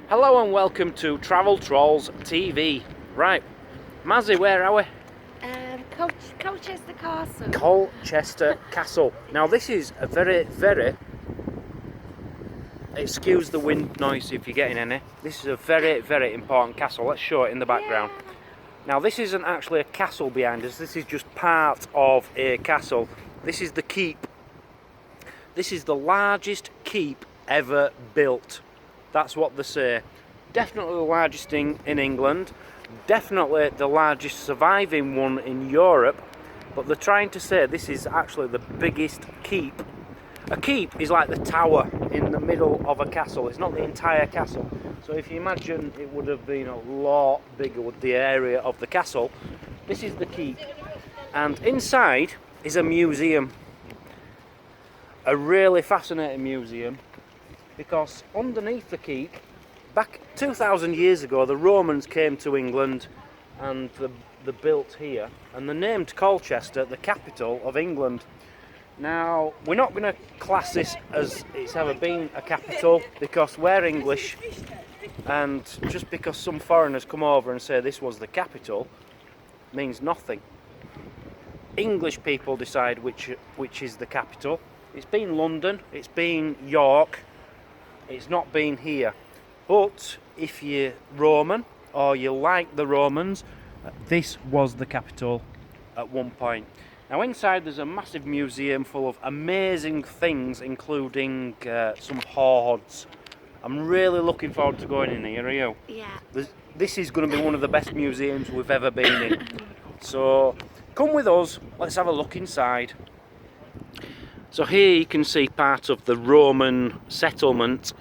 Hello and welcome to Travel Trolls TV. Right, Mazzy, where are we? Colchester Castle. Colchester Castle. Now this is a very, excuse the wind noise if you're getting any. This is a very important castle. Let's show it in the background. Yeah. Now this isn't actually a castle behind us. This is just part of a castle. This is the keep. This is the largest keep ever built. That's what they say. Definitely the largest thing in England. Definitely the largest surviving one in Europe. But they're trying to say this is actually the biggest keep. A keep is like the tower in the middle of a castle. It's not the entire castle. So if you imagine it would have been a lot bigger with the area of the castle. This is the keep. And inside is a museum. A really fascinating museum. Because underneath the keep, back 2,000 years ago, the Romans came to England and they built here, and they named Colchester the capital of England. Now, we're not going to class this as it's ever been a capital because we're English, and just because some foreigners come over and say this was the capital means nothing. English people decide which is the capital. It's been London, it's been York. It's not been here. But if you're Roman or you like the Romans, this was the capital at one point. Now inside there's a massive museum full of amazing things, including some hoards. I'm really looking forward to going in here, are you? Yeah. This is going to be one of the best museums we've ever been in. So come with us, let's have a look inside. So here you can see part of the Roman settlement.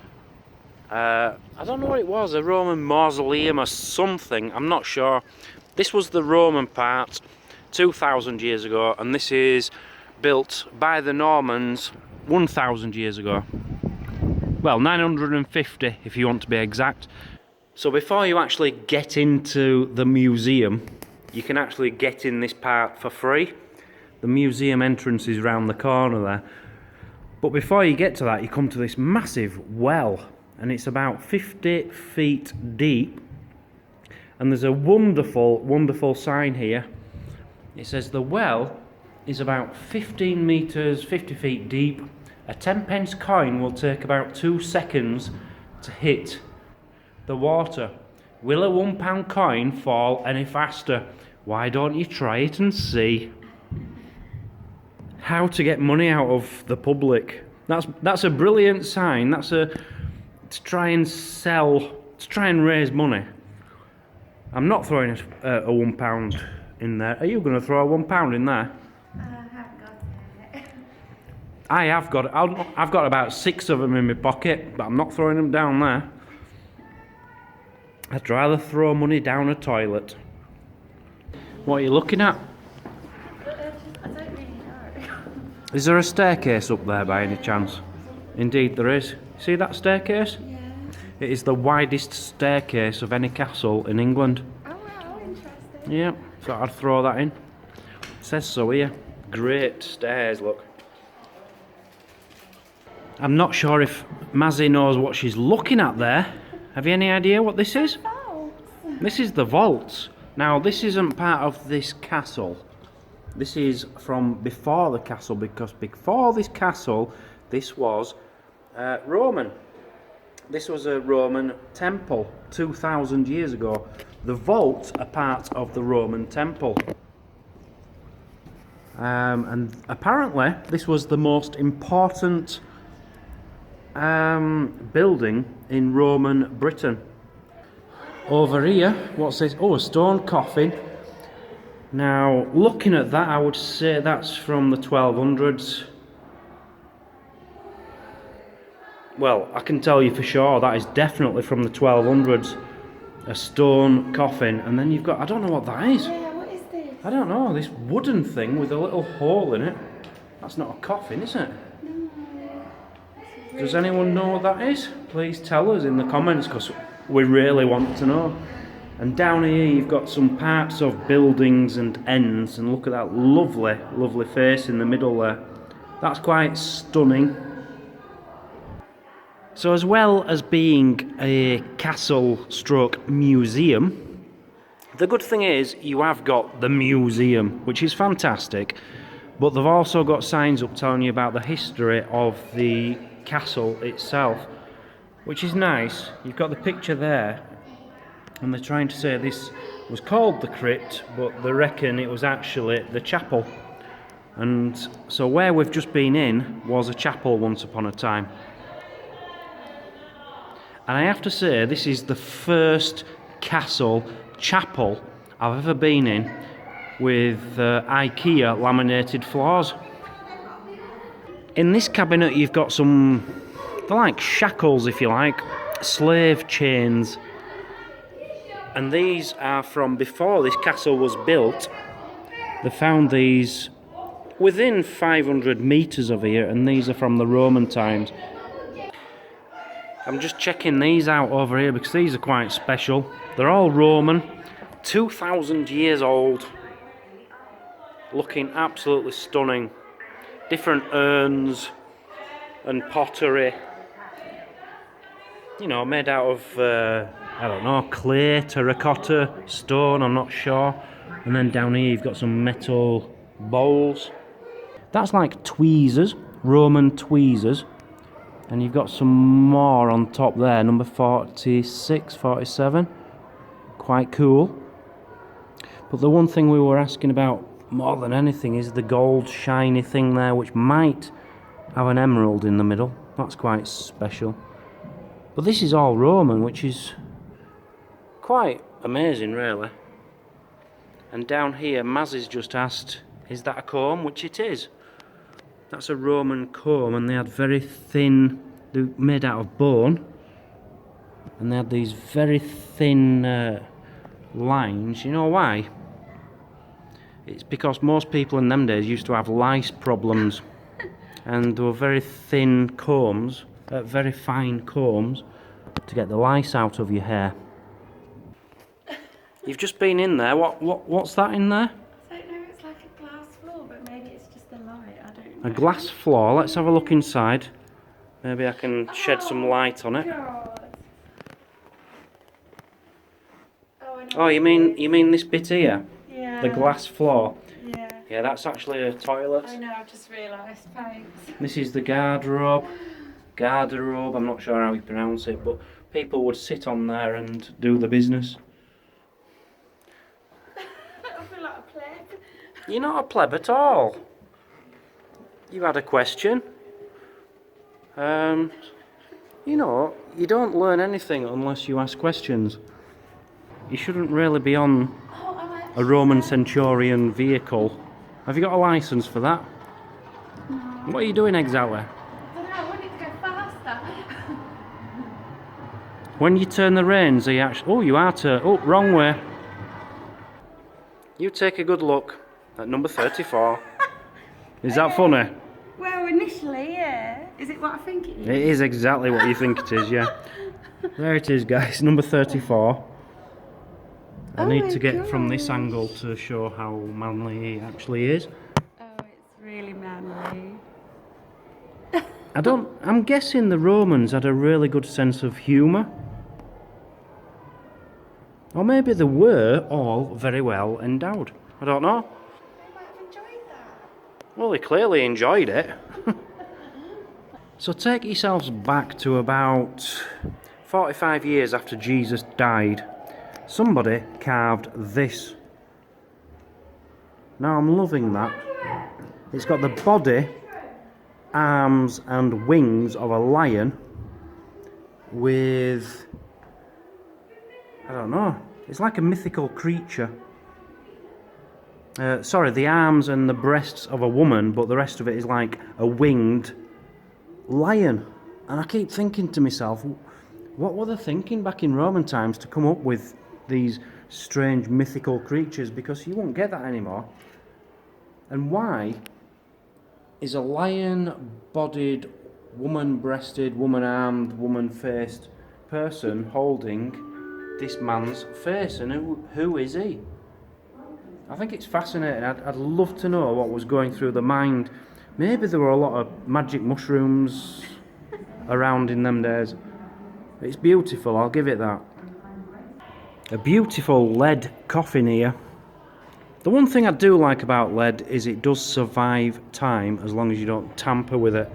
I don't know what it was, a Roman mausoleum or something, I'm not sure. This was the Roman part 2,000 years ago, and this is built by the Normans 1,000 years ago. Well, 950 if you want to be exact. So before you actually get into the museum, you can actually get in this part for free. The museum entrance is round the corner there. But before you get to that, you come to this massive well. And it's about 50 feet deep. And there's a wonderful sign here. It says the well is about 15 metres, 50 feet deep. A 10p coin will take about 2 seconds to hit the water. Will a £1 coin fall any faster? Why don't you try it and see? How to get money out of the public. That's a brilliant sign. To try and sell, to try and raise money. I'm not throwing a £1 in there. Are you going to throw a £1 in there? I haven't got it. I have got it. I've got about 6 of them in my pocket, but I'm not throwing them down there. I'd rather throw money down a toilet. What are you looking at? I don't really know. Is there a staircase up there by any chance? Indeed there is. See that staircase? Yeah. It is the widest staircase of any castle in England. Oh wow, interesting. Yeah, so I'd throw that in. It says so here. Great stairs, look. I'm not sure if Mazzy knows what she's looking at there. Have you any idea what this is? Vaults. This is the vaults. Now this isn't part of this castle. This is from before the castle, because before this castle, this was Roman. This was a Roman temple 2,000 years ago. The vaults are part of the Roman temple. And apparently this was the most important building in Roman Britain. Over here, what's this? Oh, a stone coffin. Now, looking at that, I would say that's from the 1200s. Well, I can tell you for sure that is definitely from the 1200s. A stone coffin, and then you've got, I don't know what that is. Yeah, what is this? I don't know, this wooden thing with a little hole in it. That's not a coffin, is it? No. Does anyone know what that is? Please tell us in the comments, because we really want to know. And down here you've got some parts of buildings and ends, and look at that lovely, lovely face in the middle there. That's quite stunning. So as well as being a castle stroke museum, the good thing is you have got the museum, which is fantastic, but they've also got signs up telling you about the history of the castle itself, which is nice. You've got the picture there, and they're trying to say this was called the crypt, but they reckon it was actually the chapel. And so where we've just been in was a chapel once upon a time. And I have to say, this is the first castle chapel I've ever been in with IKEA laminated floors. In this cabinet you've got some, they're like shackles if you like, slave chains. And these are from before this castle was built. They found these within 500 metres of here, and these are from the Roman times. I'm just checking these out over here because these are quite special. They're all Roman, 2,000 years old, looking absolutely stunning. Different urns and pottery, you know, made out of, I don't know, clay, terracotta, stone, I'm not sure. And then down here you've got some metal bowls. That's like tweezers, Roman tweezers. And you've got some more on top there, number 46, 47. Quite cool. But the one thing we were asking about more than anything is the gold shiny thing there, which might have an emerald in the middle. That's quite special. But this is all Roman, which is quite amazing, really. And down here, Maz has just asked, is that a comb? Which it is. That's a Roman comb, and they had very thin, they're made out of bone, and they had these very thin lines. You know why? It's because most people in them days used to have lice problems, and there were very thin combs, very fine combs, to get the lice out of your hair. You've just been in there. What's that in there? I don't know, it's like a glass floor, but maybe it's just the light, I don't know. A glass floor. Let's have a look inside. Maybe I can shed some light on it. God. I know Oh, you mean this bit here? Yeah. The glass floor. Yeah. Yeah, that's actually a toilet. I know, I've just realised, thanks. This is the garderobe. Garderobe, I'm not sure how you pronounce it, but people would sit on there and do the business. I feel like a pleb. You're not a pleb at all. You had a question. You know, you don't learn anything unless you ask questions. You shouldn't really be on a Roman centurion vehicle. Have you got a licence for that? No. What are you doing exactly? I don't know, I want it to go faster. When you turn the reins, are you actually... Oh, you are oh, wrong way. You take a good look at number 34. Is that funny? Well, initially, yeah. Is it what I think it is? It is exactly what you think it is, yeah. There it is, guys, number 34. I need to get from this angle to show how manly he actually is. Oh, it's really manly. I'm guessing the Romans had a really good sense of humour. Or maybe they were all very well endowed. I don't know. They might have enjoyed that. Well, they clearly enjoyed it. So take yourselves back to about 45 years after Jesus died. Somebody carved this. Now I'm loving that. It's got the body, arms and wings of a lion with, I don't know, it's like a mythical creature. Sorry, the arms and the breasts of a woman, but the rest of it is like a winged lion. And I keep thinking to myself, what were they thinking back in Roman times to come up with these strange mythical creatures, because you won't get that anymore. And why is a lion-bodied, woman-breasted, woman-armed, woman-faced person holding this man's face, and who is he? I think it's fascinating. I'd love to know what was going through the mind. Maybe there were a lot of magic mushrooms around in them days. It's beautiful, I'll give it that. A beautiful lead coffin here. The one thing I do like about lead is it does survive time as long as you don't tamper with it.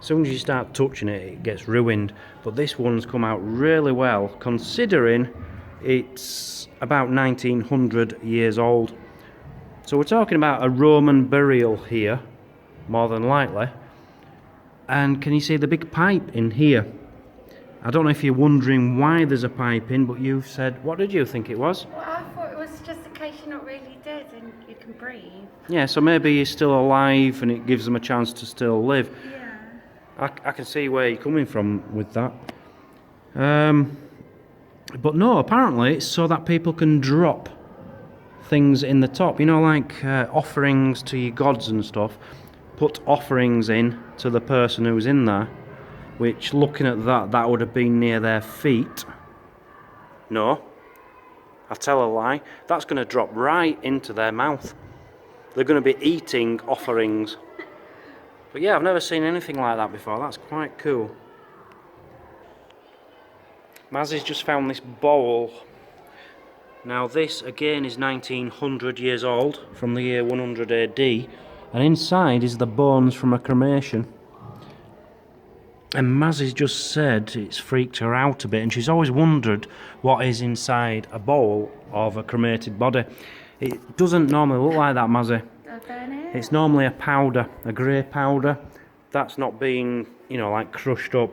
As soon as you start touching it, it gets ruined. But this one's come out really well, considering it's about 1900 years old. So we're talking about a Roman burial here, more than likely. And can you see the big pipe in here? I don't know if you're wondering why there's a pipe in, but you've said, what did you think it was? Well, I thought it was just in case you're not really dead and you can breathe. Yeah, so maybe he's still alive and it gives them a chance to still live. Yeah. I can see where you're coming from with that. But no, apparently it's so that people can drop things in the top. You know, like offerings to your gods and stuff. Put offerings in to the person who's in there. Which, looking at that would have been near their feet. No. I tell a lie. That's going to drop right into their mouth. They're going to be eating offerings. But yeah, I've never seen anything like that before. That's quite cool. Mazzy's just found this bowl. Now this again is 1900 years old, from the year 100 AD, and inside is the bones from a cremation. And Mazzy's just said it's freaked her out a bit, and she's always wondered what is inside a bowl of a cremated body. It doesn't normally look like that, Mazzy. It's normally a powder, a grey powder. That's not been, you know, like crushed up.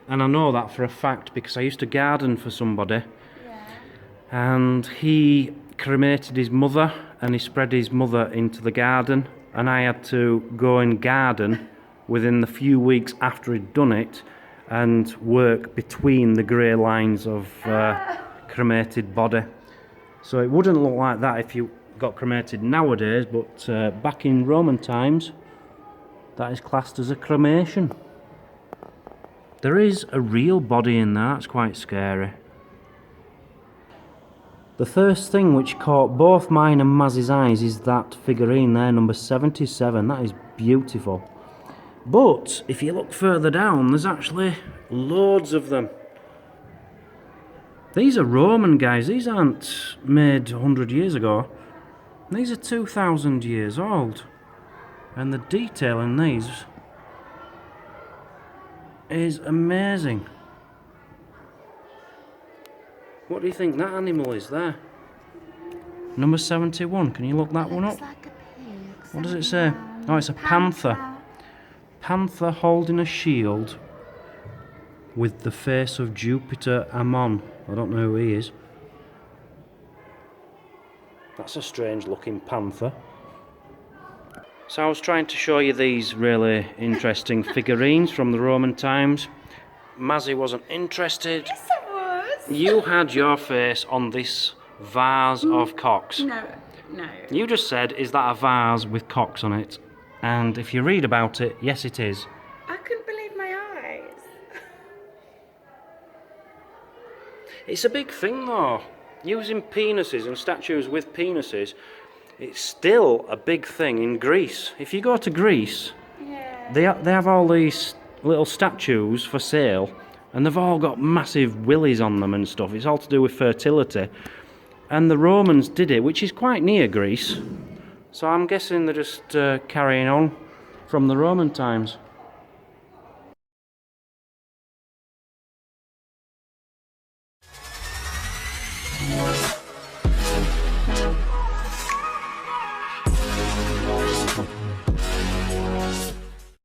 And I know that for a fact because I used to garden for somebody. Yeah. And he cremated his mother and he spread his mother into the garden, and I had to go and garden within the few weeks after he'd done it and work between the grey lines of cremated body. So it wouldn't look like that if you got cremated nowadays, but back in Roman times that is classed as a cremation. There is a real body in there. That's quite scary. The first thing which caught both mine and Mazzy's eyes is that figurine there, number 77. That is beautiful. But if you look further down, there's actually loads of them. These are Roman, guys. These aren't made 100 years ago. These are 2,000 years old. And the detail in these is amazing. What do you think that animal is there? Number 71. Can you look that one up? Like a pig. What does it say? Oh, it's a panther. Panther holding a shield with the face of Jupiter Ammon. I don't know who he is. That's a strange looking panther. So I was trying to show you these really interesting figurines from the Roman times. Mazzy wasn't interested. Yes, I was. You had your face on this vase of cocks. No. You just said, is that a vase with cocks on it? And if you read about it, yes it is. I couldn't believe my eyes. It's a big thing though. Using penises and statues with penises, it's still a big thing in Greece. If you go to Greece, Yeah. they have all these little statues for sale, and they've all got massive willies on them and stuff. It's all to do with fertility. And the Romans did it, which is quite near Greece. So I'm guessing they're just carrying on from the Roman times.